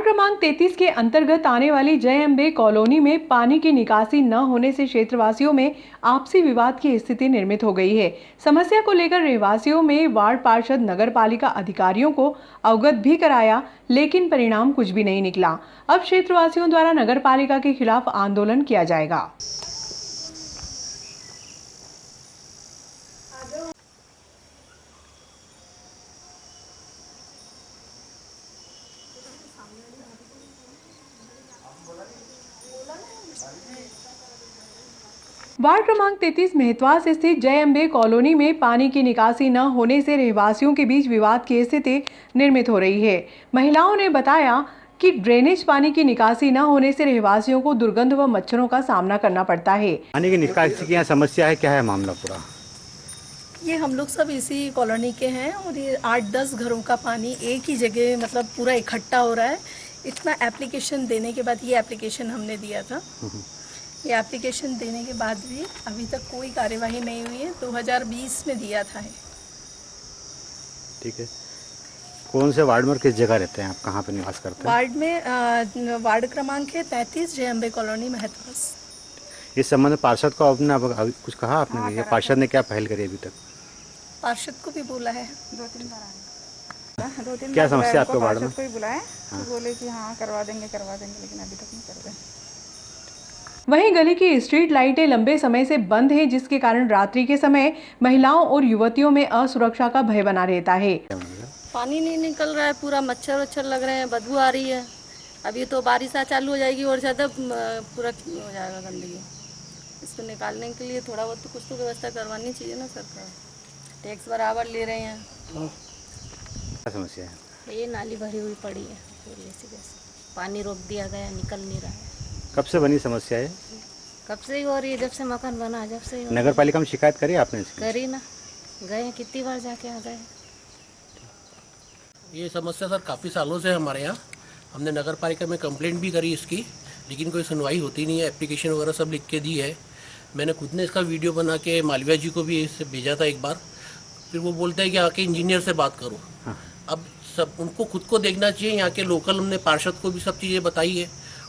क्रमांक 33 के अंतर्गत आने वाली जय अम्बे कॉलोनी में पानी की निकासी न होने से क्षेत्रवासियों में आपसी विवाद की स्थिति निर्मित हो गई है। समस्या को लेकर रहवासियों में वार्ड पार्षद नगर पालिका अधिकारियों को अवगत भी कराया, लेकिन परिणाम कुछ भी नहीं निकला। अब क्षेत्रवासियों द्वारा नगर पालिका के खिलाफ आंदोलन किया जाएगा। वार्ड क्रमांक 33 मेहतवास स्थित जय अम्बे कॉलोनी में पानी की निकासी न होने से रहवासियों के बीच विवाद की स्थिति निर्मित हो रही है। महिलाओं ने बताया कि ड्रेनेज पानी की निकासी न होने से रहवासियों को दुर्गंध व मच्छरों का सामना करना पड़ता है। पानी की निकासी की समस्या है, क्या है मामला पूरा? ये हम लोग सब इसी कॉलोनी के हैं और ये 8-10 घरों का पानी एक ही जगह मतलब पूरा इकट्ठा हो रहा है। इतना एप्लीकेशन देने के बाद, ये एप्लीकेशन हमने दिया था, ये एप्लीकेशन देने के बाद भी अभी तक कोई कार्यवाही नहीं हुई है। 2020 में दिया था। ठीक है। कौन से वार्ड में और किस जगह रहते हैं आप, कहाँ पे निवास करते हैं? वार्ड में वार्ड क्रमांक है 33 जय अम्बे कॉलोनी महतवास। इस संबंध में पार्षद को आपने अभी कुछ कहा आपने? हाँ, पार्षद ने क्या पहल करी अभी तक? पार्षद को भी बोला है, 2-3 बार आए, 2-3 क्या समस्या आपके वार्ड में? कोई बुलाए तो बोले कि हाँ करवा देंगे, लेकिन अभी तक नहीं कर रहे। वहीं गली की स्ट्रीट लाइटें लंबे समय से बंद हैं, जिसके कारण रात्रि के समय महिलाओं और युवतियों में असुरक्षा का भय बना रहता है। पानी नहीं निकल रहा है, पूरा मच्छर लग रहे हैं, बदबू आ रही है। अभी तो बारिश चालू हो जाएगी और ज़्यादा पूरा हो जाएगा गंदगी। इसको निकालने के लिए थोड़ा बहुत तो कुछ तो व्यवस्था करवानी चाहिए ना सरकार। टैक्स बराबर ले रहे हैं। क्या समस्या है? ये नाली भरी हुई पड़ी है, पानी रोक दिया गया, निकल नहीं रहा है। कब से बनी समस्या है? कब से ही हो रही है, जब से मकान बना, जब से ही। नगर पालिका में शिकायत करी आपने इसकी? करी ना, गए कितनी बार जाके आ गए। ये समस्या सर काफ़ी सालों से हमारे यहाँ, हमने नगर पालिका में कंप्लेंट भी करी इसकी, लेकिन कोई सुनवाई होती नहीं है। एप्लीकेशन वगैरह सब लिख के दी है। मैंने खुद ने इसका वीडियो बना के मालविया जी को भी इससे भेजा था एक बार। फिर वो बोलते हैं कि आके इंजीनियर से बात करो। हाँ। अब सब उनको खुद को देखना चाहिए। यहाँ के लोकल हमने पार्षद को भी सब चीज़ें बताई है,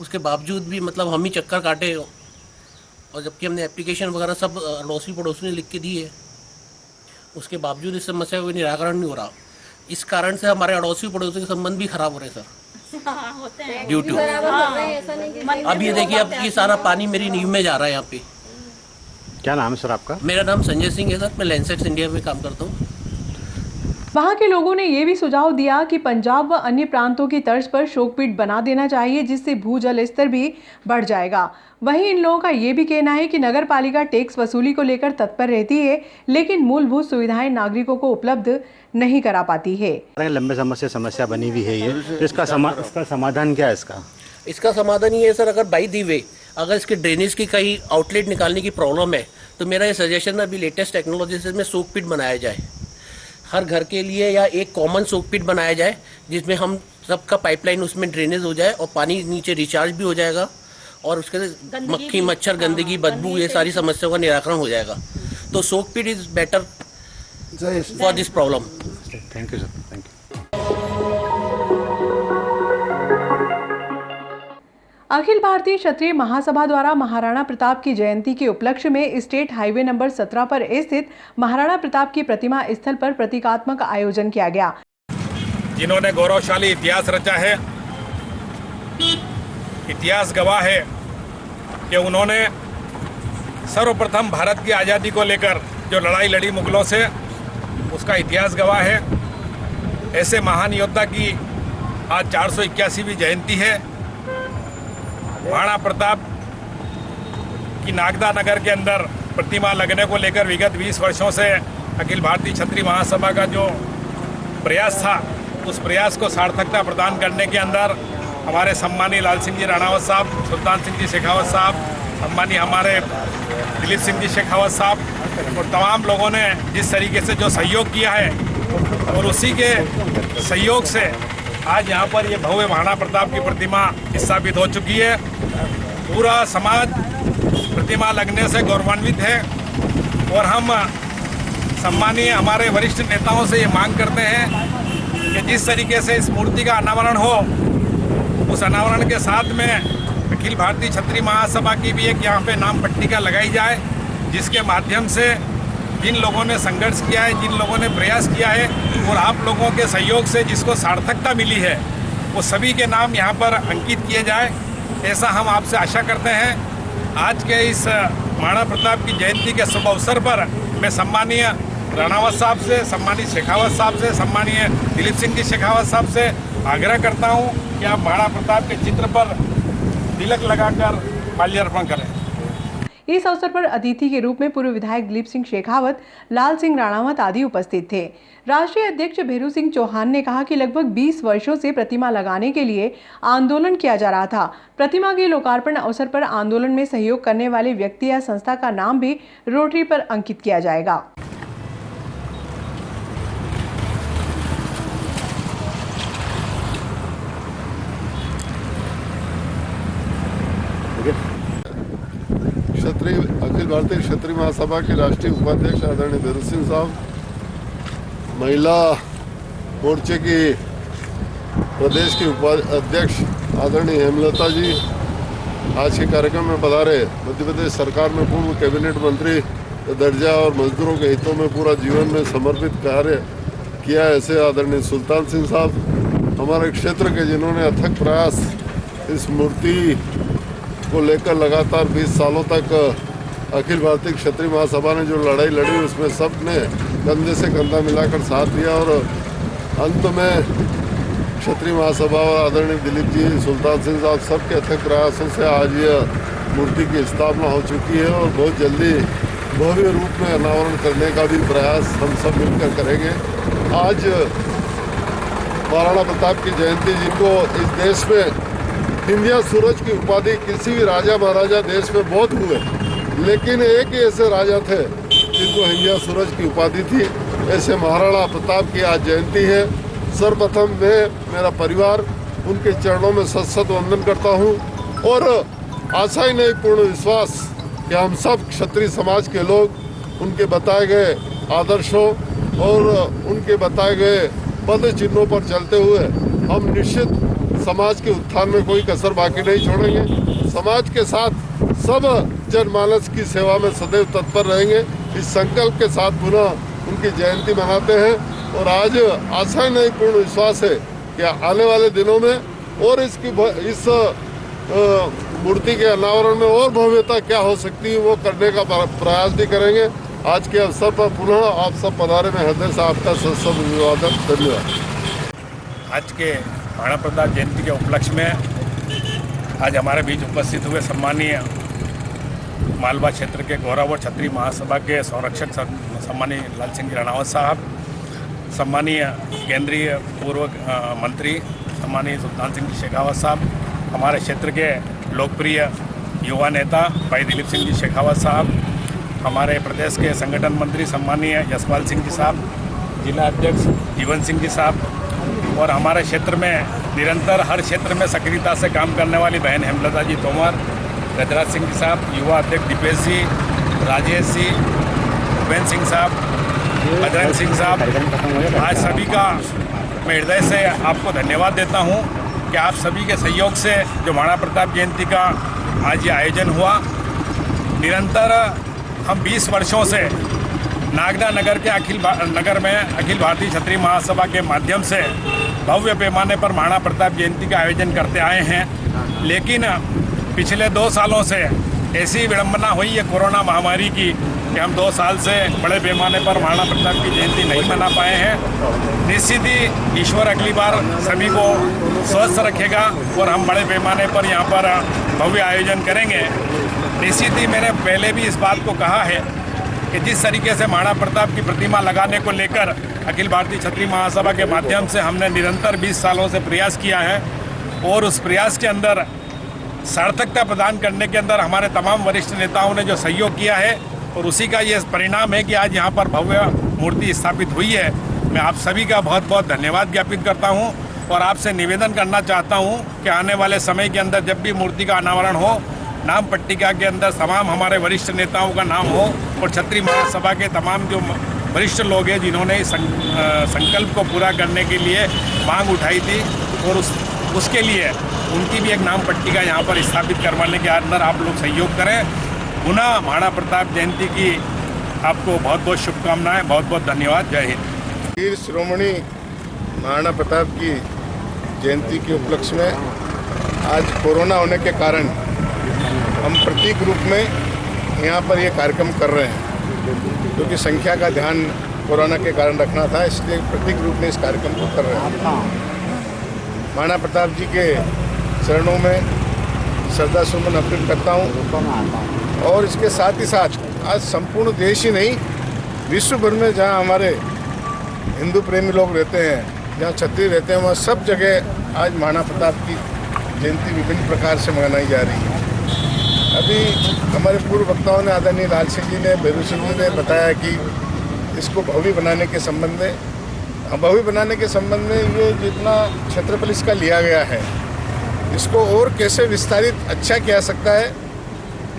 उसके बावजूद भी मतलब हम ही चक्कर काटे, और जबकि हमने एप्लीकेशन वगैरह सब अड़ोसी पड़ोसी ने लिख के दी है, उसके बावजूद इस समस्या का कोई निराकरण नहीं हो रहा। इस कारण से हमारे अड़ोसी पड़ोसी के संबंध भी खराब हो रहे हैं सर, ड्यू टू। अब ये देखिए, अब ये सारा पानी मेरी नींव में जा रहा है यहाँ पे। क्या नाम है सर आपका? मेरा नाम संजय सिंह है सर, मैं लेंसेक्स इंडिया में काम करता हूँ। वहां के लोगों ने ये भी सुझाव दिया कि पंजाब व अन्य प्रांतों की तर्ज पर शोकपीट बना देना चाहिए, जिससे भूजल स्तर भी बढ़ जाएगा। वहीं इन लोगों का ये भी कहना है कि नगर पालिका टैक्स वसूली को लेकर तत्पर रहती है, लेकिन मूलभूत सुविधाएं नागरिकों को उपलब्ध नहीं करा पाती है। लंबे समय से समस्या बनी हुई है ये, तो इसका समाधान क्या है? इसका समाधान ये है सर, अगर बाई दी वे अगर इसके ड्रेनेज की कहीं आउटलेट निकालने की प्रॉब्लम है, तो मेरा ये सजेशन है, अभी लेटेस्ट टेक्नोलॉजी से इसमें सोकपिट बनाया जाए हर घर के लिए, या एक कॉमन सोकपिट बनाया जाए जिसमें हम सबका पाइपलाइन उसमें ड्रेनेज हो जाए और पानी नीचे रिचार्ज भी हो जाएगा, और उसके मक्खी मच्छर गंदगी बदबू ये सारी समस्याओं का निराकरण हो जाएगा। तो सोकपिट is better for this problem. Thank you sir, thank you. Akhil Bharatiya Kshatriya महासभा द्वारा महाराणा प्रताप की जयंती के उपलक्ष्य में स्टेट हाईवे नंबर 17 पर स्थित महाराणा प्रताप की प्रतिमा स्थल पर प्रतीकात्मक आयोजन किया गया। जिन्होंने गौरवशाली इतिहास रचा है, इतिहास गवाह है कि उन्होंने सर्वप्रथम भारत की आज़ादी को लेकर जो लड़ाई लड़ी मुगलों से, उसका इतिहास गवाह है। ऐसे महान योद्धा की आज 481वीं जयंती है। महाराणा प्रताप की नागदा नगर के अंदर प्रतिमा लगने को लेकर विगत 20 वर्षों से अखिल भारतीय क्षत्रिय महासभा का जो प्रयास था, उस प्रयास को सार्थकता प्रदान करने के अंदर हमारे सम्मानीय लाल सिंह जी राणावत साहब, सुल्तान सिंह जी शेखावत साहब, सम्मानीय हमारे दिलीप सिंह जी शेखावत साहब और तमाम लोगों ने जिस तरीके से जो सहयोग किया है, और उसी के सहयोग से आज यहाँ पर ये भव्य महाराणा प्रताप की प्रतिमा स्थापित हो चुकी है। पूरा समाज प्रतिमा लगने से गौरवान्वित है, और हम सम्मानीय हमारे वरिष्ठ नेताओं से ये मांग करते हैं कि जिस तरीके से इस मूर्ति का अनावरण हो, उस अनावरण के साथ में अखिल भारतीय क्षत्रिय महासभा की भी एक यहाँ पे नाम पट्टिका लगाई जाए, जिसके माध्यम से जिन लोगों ने संघर्ष किया है, जिन लोगों ने प्रयास किया है और आप लोगों के सहयोग से जिसको सार्थकता मिली है, वो सभी के नाम यहाँ पर अंकित किए जाए, ऐसा हम आपसे आशा करते हैं। आज के इस महाराणा प्रताप की जयंती के शुभ अवसर पर मैं सम्मानीय राणावत साहब से, सम्मानित शेखावत साहब से, सम्मानीय दिलीप सिंह जी शेखावत साहब से आग्रह करता हूँ कि आप महाराणा प्रताप के चित्र पर तिलक लगाकर माल्यार्पण करें। इस अवसर पर अतिथि के रूप में पूर्व विधायक दिलीप सिंह शेखावत, लाल सिंह राणावत आदि उपस्थित थे। राष्ट्रीय अध्यक्ष भेरू सिंह चौहान ने कहा कि लगभग 20 वर्षों से प्रतिमा लगाने के लिए आंदोलन किया जा रहा था। प्रतिमा के लोकार्पण अवसर पर आंदोलन में सहयोग करने वाले व्यक्ति या संस्था का नाम भी रोटरी पर अंकित किया जाएगा। अखिल भारतीय क्षत्रिय महासभा के राष्ट्रीय उपाध्यक्ष आदरणीय भेरू सिंह साहब, महिला मोर्चे की प्रदेश की उपाध्यक्ष आदरणीय हेमलता जी आज के कार्यक्रम में पधारे। मध्य प्रदेश सरकार में पूर्व कैबिनेट मंत्री दर्जा और मजदूरों के हितों में पूरा जीवन में समर्पित कार्य किया ऐसे आदरणीय सुल्तान सिंह साहब, हमारे क्षेत्र के जिन्होंने अथक प्रयास इस मूर्ति को लेकर लगातार 20 सालों तक अखिल भारतीय क्षत्रिय महासभा ने जो लड़ाई लड़ी उसमें सब ने कंधे से कंधा मिलाकर साथ दिया और अंत में क्षत्रिय महासभा और आदरणीय दिलीप जी, सुल्तान सिंह साहब सबके अथक प्रयासों से आज यह मूर्ति की स्थापना हो चुकी है और बहुत जल्दी भव्य रूप में अनावरण करने का भी प्रयास हम सब मिलकर करेंगे। आज महाराणा प्रताप की जयंती, जिनको इस देश में इंडिया सूरज की उपाधि किसी भी राजा महाराजा देश में बहुत हुए, लेकिन एक ही ऐसे राजा थे जिनको इंडिया सूरज की उपाधि थी, ऐसे महाराणा प्रताप की आज जयंती है। सर्वप्रथम मैं, मेरा परिवार उनके चरणों में सत वंदन करता हूं और आशा ही नहीं पूर्ण विश्वास कि हम सब क्षत्रिय समाज के लोग उनके बताए गए आदर्शों और उनके बताए गए पद चिन्हों पर चलते हुए हम निश्चित समाज के उत्थान में कोई कसर बाकी नहीं छोड़ेंगे। समाज के साथ सब जनमानस की सेवा में सदैव तत्पर रहेंगे। इस संकल्प के साथ पुनः उनकी जयंती मनाते हैं और आज आशा नहीं पूर्ण विश्वास है कि आने वाले दिनों में और इस मूर्ति के अनावरण में और भव्यता क्या हो सकती है वो करने का प्रयास भी करेंगे। आज के अवसर पर पुनः आप सब पधारे में हृदय से आपका सब अभिवादन, धन्यवाद। आज के महाराणा प्रताप जयंती के उपलक्ष्य में आज हमारे बीच उपस्थित हुए सम्मानीय मालवा क्षेत्र के गौरव और क्षत्रिय महासभा के संरक्षक सम्मानीय लाल सिंह राणावत साहब, सम्मानीय केंद्रीय पूर्व मंत्री सम्मानीय सुल्तान सिंह शेखावत साहब, हमारे क्षेत्र के लोकप्रिय युवा नेता भाई दिलीप सिंह जी शेखावत साहब, हमारे प्रदेश के संगठन मंत्री सम्मानीय यशपाल सिंह जी साहब, जिला अध्यक्ष जीवन सिंह जी साहब और हमारे क्षेत्र में निरंतर हर क्षेत्र में सक्रियता से काम करने वाली बहन हेमलता जी तोमर, गजराज सिंह जी साहब, युवा अध्यक्ष दीपेश जी, राजेश जी, भूपेंद्र सिंह साहब, बजरंग सिंह साहब, आज सभी का मैं हृदय से आपको धन्यवाद देता हूं कि आप सभी के सहयोग से जो महाराणा प्रताप जयंती का आज ये आयोजन हुआ, निरंतर हम 20 वर्षों से नागदा नगर के नगर में अखिल भारतीय क्षत्रिय महासभा के माध्यम से भव्य पैमाने पर महाराणा प्रताप जयंती का आयोजन करते आए हैं। लेकिन पिछले 2 सालों से ऐसी विडंबना हुई है कोरोना महामारी की कि हम 2 साल से बड़े पैमाने पर महाराणा प्रताप की जयंती नहीं मना पाए हैं। निश्चित ही ईश्वर अगली बार सभी को स्वस्थ रखेगा और हम बड़े पैमाने पर यहाँ पर भव्य आयोजन करेंगे। निश्चित ही मैंने पहले भी इस बात को कहा है कि जिस तरीके से महाराणा प्रताप की प्रतिमा लगाने को लेकर अखिल भारतीय क्षत्रिय महासभा के माध्यम से हमने निरंतर 20 सालों से प्रयास किया है और उस प्रयास के अंदर सार्थकता प्रदान करने के अंदर हमारे तमाम वरिष्ठ नेताओं ने जो सहयोग किया है और उसी का ये परिणाम है कि आज यहाँ पर भव्य मूर्ति स्थापित हुई है। मैं आप सभी का बहुत बहुत धन्यवाद ज्ञापित करता हूँ और आपसे निवेदन करना चाहता हूँ कि आने वाले समय के अंदर जब भी मूर्ति का अनावरण हो, नाम पट्टिका के अंदर तमाम हमारे वरिष्ठ नेताओं का नाम हो और क्षत्रिय महासभा के तमाम जो वरिष्ठ लोग हैं जिन्होंने इस संकल्प को पूरा करने के लिए मांग उठाई थी और उस उसके लिए उनकी भी एक नाम पट्टिका यहाँ पर स्थापित करवाने के अंदर आप लोग सहयोग करें। पुनः महाराणा प्रताप जयंती की आपको बहुत बहुत शुभकामनाएं, बहुत बहुत धन्यवाद। जय हिंद। वीर शिरोमणि महाराणा प्रताप की जयंती के उपलक्ष्य में आज कोरोना होने के कारण हम प्रतीक रूप में यहाँ पर ये कार्यक्रम कर रहे हैं, क्योंकि संख्या का ध्यान कोरोना के कारण रखना था, इसलिए प्रतीक रूप में इस कार्यक्रम को कर रहे हैं। महाराणा प्रताप जी के चरणों में श्रद्धा सुमन अर्पित करता हूँ और इसके साथ ही साथ आज संपूर्ण देश ही नहीं, विश्व भर में जहाँ हमारे हिंदू प्रेमी लोग रहते हैं, जहाँ क्षत्रिय रहते हैं, वहाँ सब जगह आज महाराणा प्रताप की जयंती विभिन्न प्रकार से मनाई जा रही है। अभी हमारे पूर्व वक्ताओं ने, आदरणीय लाल सिंह जी ने, भैरू सिंह जी ने बताया कि इसको भव्य बनाने के संबंध में ये जितना क्षेत्रफल इसका लिया गया है, इसको और कैसे विस्तारित अच्छा किया सकता है।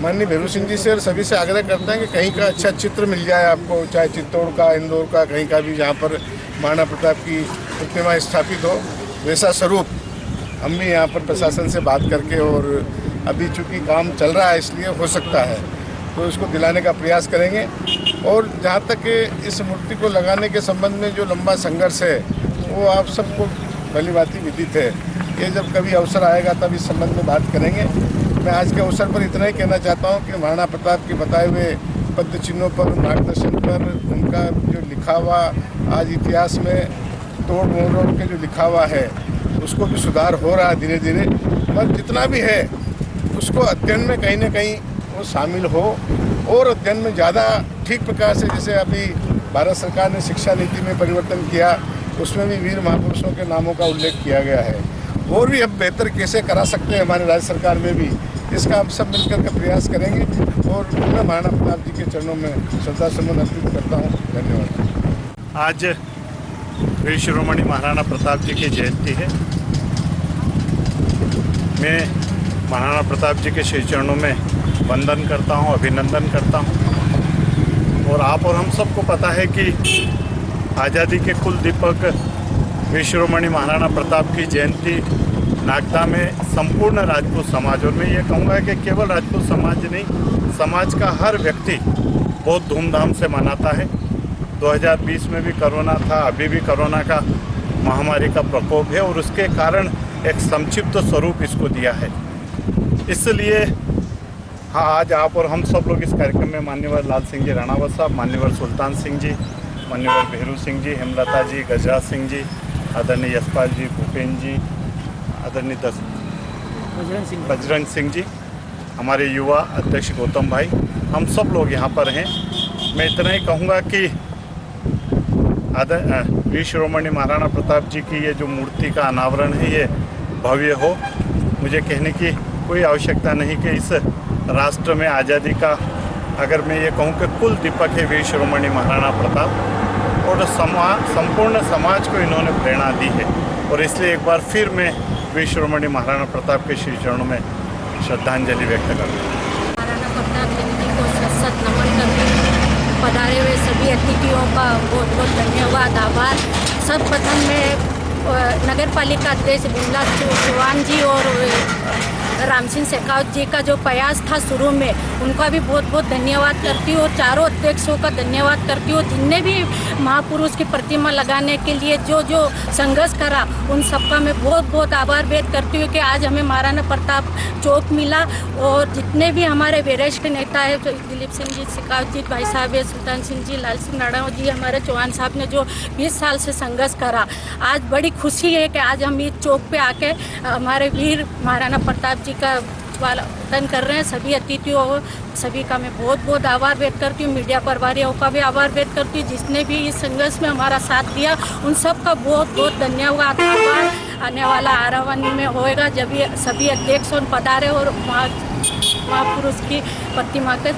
माननीय भैरू सिंह जी से और सभी से आग्रह करते हैं कि कहीं का अच्छा चित्र मिल जाए आपको, चाहे चित्तौड़ का, इंदौर का, कहीं का भी जहाँ पर महाराणा प्रताप की प्रतिमा स्थापित हो, वैसा स्वरूप हम भी यहाँ पर प्रशासन से बात करके, और अभी चूँकि काम चल रहा है इसलिए हो सकता है, तो इसको दिलाने का प्रयास करेंगे। और जहाँ तक इस मूर्ति को लगाने के संबंध में जो लंबा संघर्ष है, वो आप सबको भली भांति विदित है। ये जब कभी अवसर आएगा तब इस संबंध में बात करेंगे। मैं आज के अवसर पर इतना ही कहना चाहता हूँ कि महाराणा प्रताप के बताए हुए पद्य चिन्हों पर, मार्गदर्शन पर, उनका जो लिखा हुआ आज इतिहास में तोड़ मोड़ के जो लिखा हुआ है, उसको भी सुधार हो रहा है धीरे धीरे, पर जितना भी है उसको अध्ययन में कहीं ना कहीं वो शामिल हो, और अध्ययन में ज़्यादा ठीक प्रकार से, जैसे अभी भारत सरकार ने शिक्षा नीति में परिवर्तन किया, उसमें भी वीर महापुरुषों के नामों का उल्लेख किया गया है। और भी अब बेहतर कैसे करा सकते हैं हमारे राज्य सरकार में भी, इसका हम सब मिलकर के प्रयास करेंगे। और मैं महाराणा प्रताप जी के चरणों में श्रद्धा सुमन अर्पित करता हूँ। धन्यवाद। आज वीर शिरोमणि महाराणा प्रताप जी की जयंती है। मैं महाराणा प्रताप जी के श्री चरणों में वंदन करता हूँ, अभिनंदन करता हूँ। और आप और हम सबको पता है कि आज़ादी के कुल दीपक वीर शिरोमणि महाराणा प्रताप की जयंती नागदा में संपूर्ण राजपूत समाज, और मैं ये कहूँगा कि केवल राजपूत समाज नहीं, समाज का हर व्यक्ति बहुत धूमधाम से मनाता है। 2020 में भी कोरोना था, अभी भी कोरोना का महामारी का प्रकोप है, और उसके कारण एक संक्षिप्त स्वरूप इसको दिया है। इसलिए हाँ, आज आप और हम सब लोग इस कार्यक्रम में मान्यवर लाल सिंह जी राणावत साहब, मान्यवर सुल्तान सिंह जी, मान्यवर भैरू सिंह जी, हेमलता जी, गजराज सिंह जी, आदरणीय यशपाल जी, भूपेन जी, आदरणीय बजरंग सिंह जी, हमारे युवा अध्यक्ष गौतम भाई, हम सब लोग यहाँ पर हैं। मैं इतना ही कहूँगा कि वीर शिरोमणि महाराणा प्रताप जी की ये जो मूर्ति का अनावरण है, ये भव्य हो। मुझे कहने की कोई आवश्यकता नहीं कि इस राष्ट्र में आज़ादी का, अगर मैं ये कहूँ कि कुल दीपक है वीर शिरोमणि महाराणा प्रताप, और संपूर्ण समाज को इन्होंने प्रेरणा दी है। और इसलिए एक बार फिर मैं वीर शिरोमणि महाराणा प्रताप के श्री चरणों में श्रद्धांजलि व्यक्त करता हूँ। महाराणा प्रताप जयंती को सत नमन करते हैं। पधारे हुए सभी अतिथियों का बहुत बहुत धन्यवाद, आभार। सर्वप्रथम मैं नगर पालिका अध्यक्ष बिमला चौहान जी और राम सिंह शेखावत जी का जो प्रयास था शुरू में, उनका भी बहुत बहुत धन्यवाद करती हूँ। और चारों अध्यक्षों का धन्यवाद करती हूँ, जिनने भी महापुरुष की प्रतिमा लगाने के लिए जो जो संघर्ष करा, उन सबका मैं बहुत बहुत आभार व्यक्त करती हूँ कि आज हमें महाराणा प्रताप चौक मिला। और जितने भी हमारे वरिष्ठ नेता है, दिलीप सिंह जी, शेखावत जी भाई साहब, सुल्तान सिंह जी, लाल सिंह राणावत जी, हमारे चौहान साहब ने जो 20 साल से संघर्ष करा, आज बड़ी खुशी है कि आज हम इस चौक पे आके हमारे वीर महाराणा प्रताप का वंदन कर रहे हैं। सभी अतिथियों सभी का मैं बहुत बहुत आभार व्यक्त करती हूँ। मीडिया प्रभारियों का भी आभार व्यक्त करती हूँ, जिसने भी इस संघर्ष में हमारा साथ दिया, उन सब का बहुत बहुत धन्यवाद। आभार आने वाला आरावन में होएगा जब ये सभी अध्यक्ष पधारे और महापुरुष की प्रतिमा का